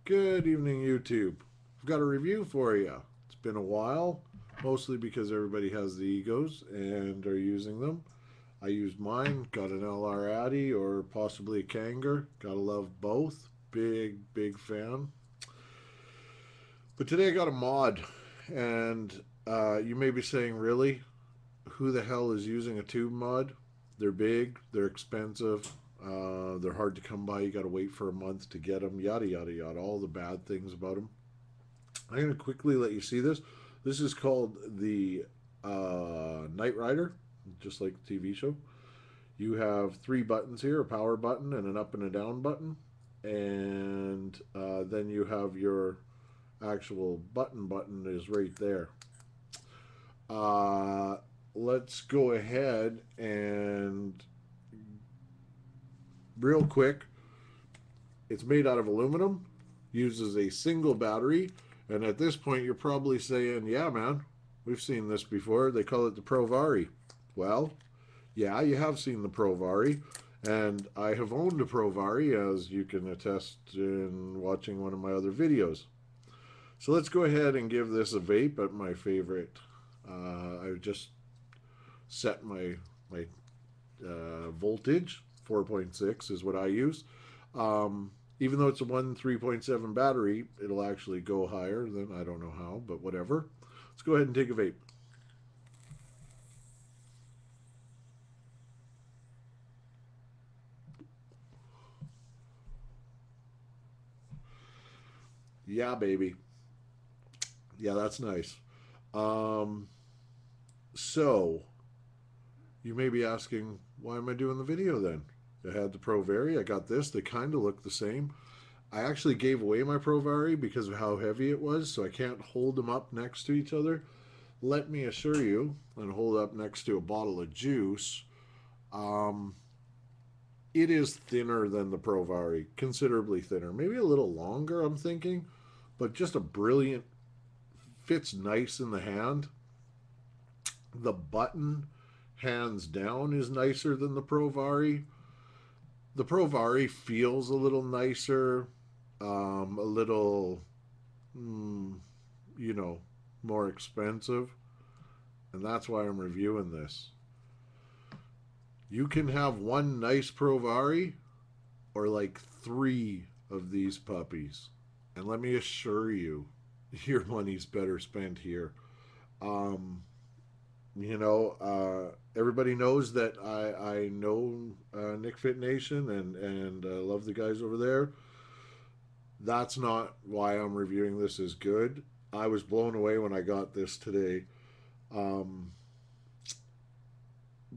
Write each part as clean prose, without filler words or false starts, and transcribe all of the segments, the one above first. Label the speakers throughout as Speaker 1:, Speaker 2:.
Speaker 1: Good evening, YouTube. I've got a review for you. It's been a while, mostly because everybody has the egos and are using them. I used mine, got an LR Addy or possibly a Kanger. Gotta love both. Big fan. But today I got a mod, and you may be saying, really? Who the hell is using a tube mod? They're big, they're expensive, they're hard to come by. You got to wait for a month to get them. Yada yada yada. All the bad things about them. I'm gonna quickly let you see this. This is called the Knight Rider, just like the TV show. You have three buttons here: a power button and an up and a down button, and then you have your actual button is right there. Let's go ahead and real quick. It's made out of aluminum, uses a single battery, and at this point you're probably saying, yeah man, we've seen this before. They call it the Provari. Well, yeah, you have seen the Provari, and I have owned a Provari, as you can attest in watching one of my other videos. So let's go ahead and give this a vape at my favorite. I've just set my voltage. 4.6 is what I use. Even though it's a 3.7 battery, it'll actually go higher than, I don't know how, but whatever. Let's go ahead and take a vape. Yeah, baby. Yeah, that's nice. So, you may be asking, why am I doing the video then? I had the Provari, I got this, they kind of look the same. I actually gave away my Provari because of how heavy it was, so I can't hold them up next to each other. Let me assure you, and hold up next to a bottle of juice, it is thinner than the Provari, considerably thinner. Maybe a little longer, I'm thinking, but just a brilliant, fits nice in the hand. The button, hands down, is nicer than the Provari. The Provari feels a little nicer, a little, more expensive, and that's why I'm reviewing this. You can have one nice Provari or like three of these puppies, and let me assure you, your money's better spent here. Everybody knows that I know Nick Fit Nation and love the guys over there. That's not why I'm reviewing this as good. I was blown away when I got this today,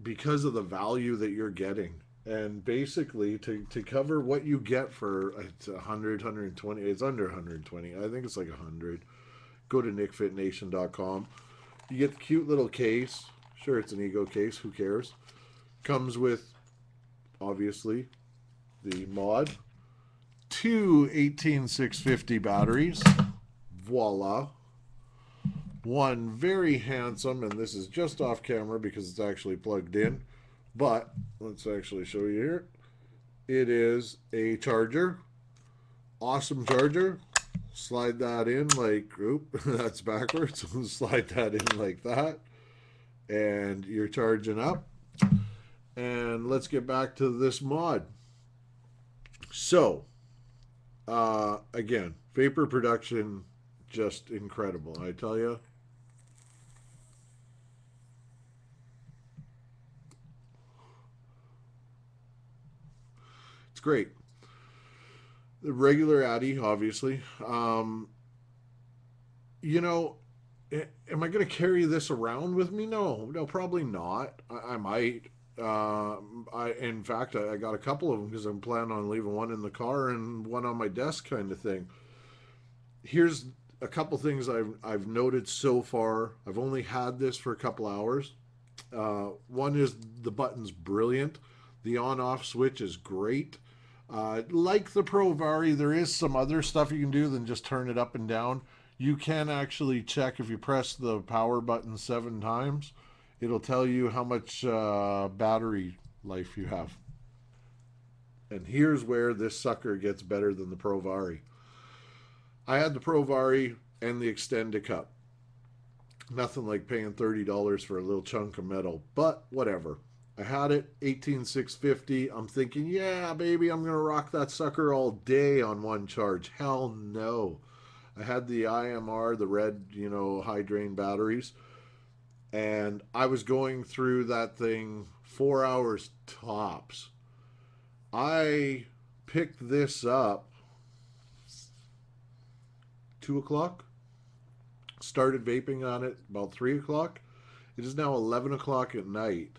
Speaker 1: because of the value that you're getting. And basically, to cover what you get for, it's 100, 120, it's under 120. I think it's like 100. Go to nickfitnation.com. You get the cute little case. Sure, it's an ego case. Who cares? Comes with, obviously, the mod. Two 18650 batteries. Voila. One very handsome, and this is just off camera because it's actually plugged in. But, let's actually show you here. It is a charger. Awesome charger. Slide that in like, that's backwards. Slide that in like that, and you're charging up. And let's get back to this mod. So, again, vapor production, just incredible, I tell you. It's great. The regular Addy, obviously. Am I going to carry this around with me? No, probably not. I might. In fact, I got a couple of them because I'm planning on leaving one in the car and one on my desk, kind of thing. Here's a couple things I've noted so far. I've only had this for a couple hours. One is the button's brilliant. The on-off switch is great. Like the Provari, there is some other stuff you can do than just turn it up and down. You can actually check if you press the power button 7 times. It'll tell you how much battery life you have. And here's where this sucker gets better than the Provari. I had the Provari and the Extenda Cup. Nothing like paying $30 for a little chunk of metal, but whatever. I had it, 18650. I'm thinking, yeah, baby, I'm gonna rock that sucker all day on one charge. Hell no. I had the IMR, the red, high drain batteries, and I was going through that thing 4 hours tops. I picked this up 2 o'clock, started vaping on it about 3 o'clock. It is now 11 o'clock at night,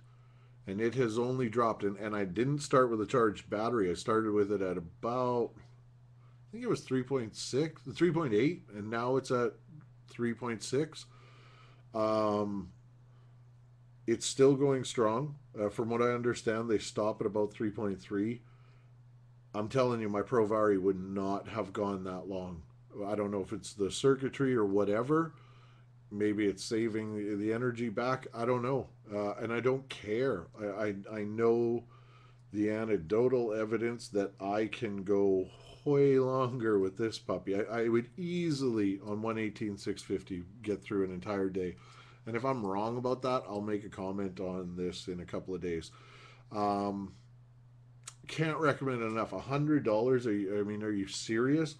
Speaker 1: and it has only dropped. And I didn't start with a charged battery. I started with it at about, I think it was 3.6, 3.8, and now it's at 3.6. Um, it's still going strong. From what I understand, they stop at about 3.3. I'm telling you, my Provari would not have gone that long. I don't know if it's the circuitry or whatever. Maybe it's saving the energy back. I don't know. And I don't care. I know the anecdotal evidence that I can go way longer with this puppy. I would easily, on 118/650, get through an entire day. And if I'm wrong about that, I'll make a comment on this in a couple of days. Um, can't recommend it enough. $100? Are you serious?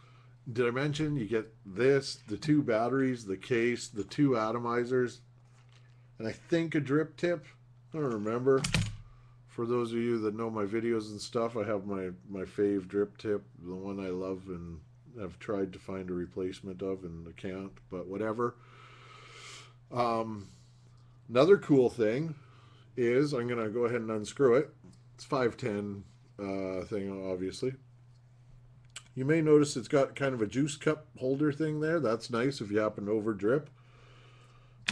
Speaker 1: Did I mention you get this, the two batteries, the case, the two atomizers, and I think a drip tip? I don't remember. For those of you that know my videos and stuff, I have my fave drip tip, the one I love and I've tried to find a replacement of and I can't, but whatever. Um, Another cool thing is I'm going to go ahead and unscrew it. It's 510 thing, obviously. You may notice it's got kind of a juice cup holder thing there. That's nice if you happen to over drip.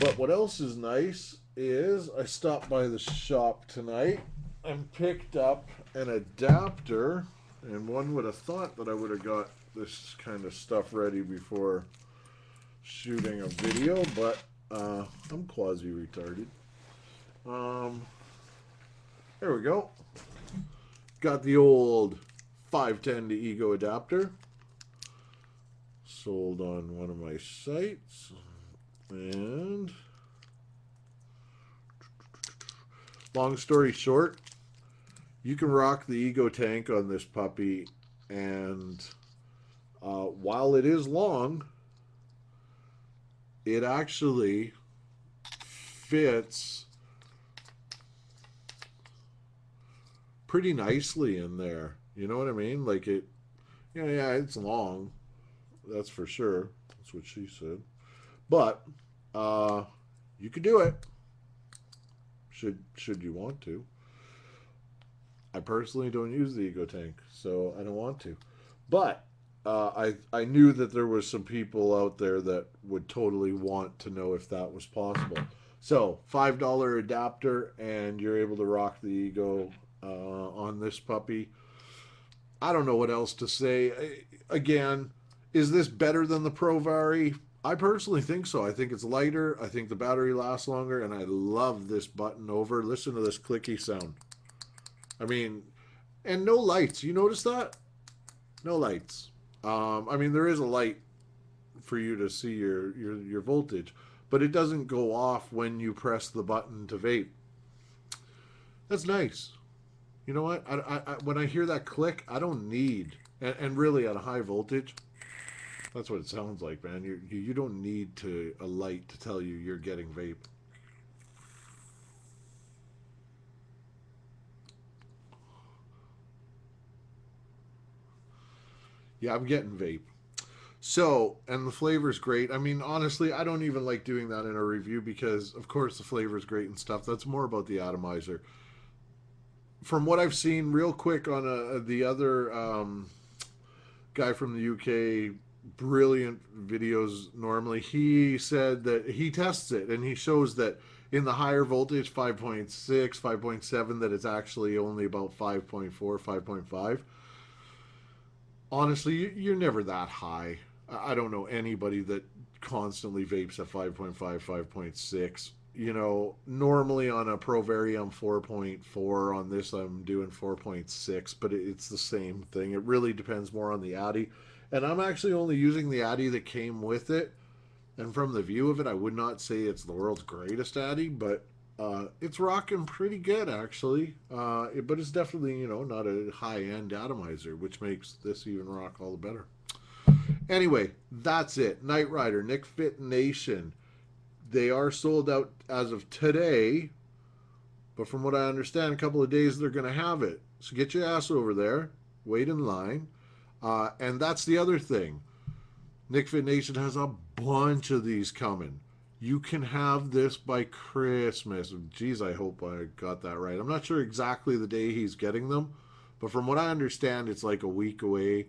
Speaker 1: But what else is nice is I stopped by the shop tonight and picked up an adapter. And one would have thought that I would have got this kind of stuff ready before shooting a video, but I'm quasi-retarded. There we go. Got the old 510 to Ego adapter. Sold on one of my sites. And long story short, you can rock the Ego tank on this puppy, and while it is long, it actually fits pretty nicely in there. You know what I mean? Like it, yeah, it's long. That's for sure. That's what she said. But you could do it. Should you want to? I personally don't use the Ego tank, so I don't want to. But I knew that there was some people out there that would totally want to know if that was possible. So $5 adapter, and you're able to rock the Ego on this puppy. I don't know what else to say. Again, is this better than the Provari? I personally think so. I think it's lighter. I think the battery lasts longer, and I love this button over. Listen to this clicky sound. I mean, and no lights. You notice that? No lights. There is a light for you to see your voltage, but it doesn't go off when you press the button to vape. That's nice. You know what? When I hear that click, I don't need, and really at a high voltage, that's what it sounds like, man. You don't need a light to tell you you're getting vape. Yeah, I'm getting vape. So, and the flavor's great. I mean, honestly, I don't even like doing that in a review because, of course, the flavor's great and stuff. That's more about the atomizer. From what I've seen, real quick on the other guy from the UK, brilliant videos normally, he said that he tests it and he shows that in the higher voltage, 5.6, 5.7, that it's actually only about 5.4, 5.5. Honestly, you're never that high. I don't know anybody that constantly vapes at 5.5, 5.6. Normally on a Provari I'm 4.4. On this I'm doing 4.6, but it's the same thing. It really depends more on the Addy. And I'm actually only using the Addy that came with it. And from the view of it, I would not say it's the world's greatest Addy, but it's rocking pretty good actually. But it's definitely, you know, not a high-end atomizer, which makes this even rock all the better. Anyway, that's it. Knight Rider, Nick Fit Nation. They are sold out as of today, but from what I understand, a couple of days they're going to have it. So get your ass over there, wait in line. And that's the other thing. Nick Fit Nation has a bunch of these coming. You can have this by Christmas. Geez, I hope I got that right. I'm not sure exactly the day he's getting them, but from what I understand, it's like a week away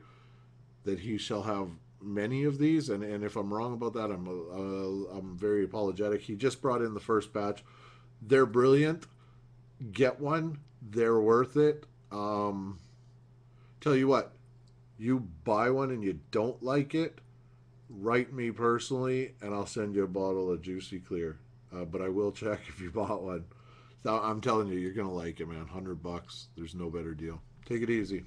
Speaker 1: that he shall have many of these. And if I'm wrong about that, I'm very apologetic. He just brought in the first batch. They're brilliant. Get one. They're worth it. Tell you what, you buy one and you don't like it, write me personally and I'll send you a bottle of Juicy Clear. But I will check if you bought one. So I'm telling you, you're going to like it, man. $100. There's no better deal. Take it easy.